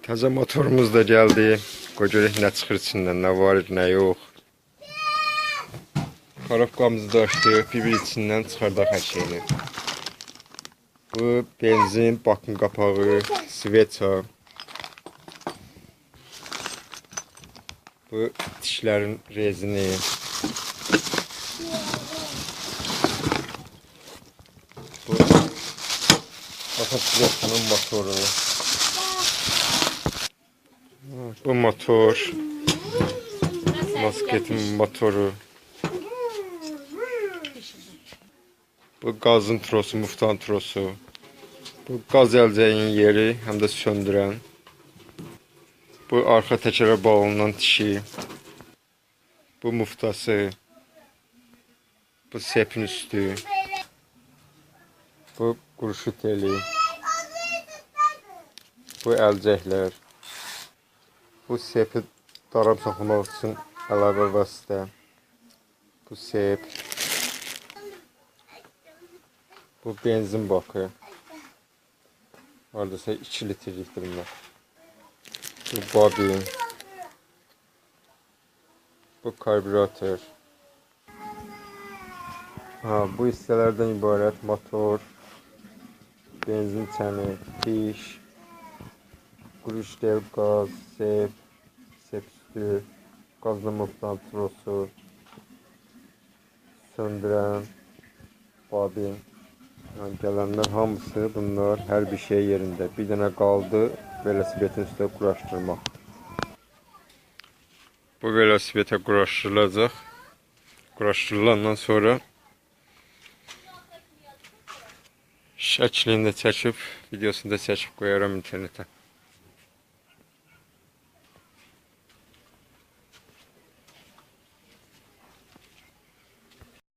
Taze motorumuz da geldi. Görək nə çıxır içindən, nə var, nə yox. Korobkamızı da açdıq, bir içindən çıxardaq hər şeyini. Bu benzin, bakım qapağı, sveça. Bu dişlərin rezini. Bu motosikletin motoru. Bu motor. Motosikletin motoru. Bu gazın trosu, muftan trosu. Bu gaz əlcəyin yeri, həm də söndürən. Bu arxa təkərə bağlanan dişi. Bu muftası. Bu sepin üstü. Bu qurşu teli. Bu əlcəklər. Bu sepi darab soxmaq üçün əlavə vasitə. Bu sep. Bu benzin bakı. Oradasa 2 litrlikdir bunlar. Bu bobin. Bu karbüratör. Bu hissələrdən ibarət motor, benzin çəni, diş, quruştel, qaz, sep, sep üstü, qazlı muftan trosu, söndürən, bobin. Gələnlər hamısı bunlar hər bir şey yerində. Bir dənə qaldı velosipetin üstə quraşdırmaq. Bu velosipetə quraşdırılacaq. Quraşdırılandan sonra şəklini də çəkib, videosunu da çəkib qoyaram internetə.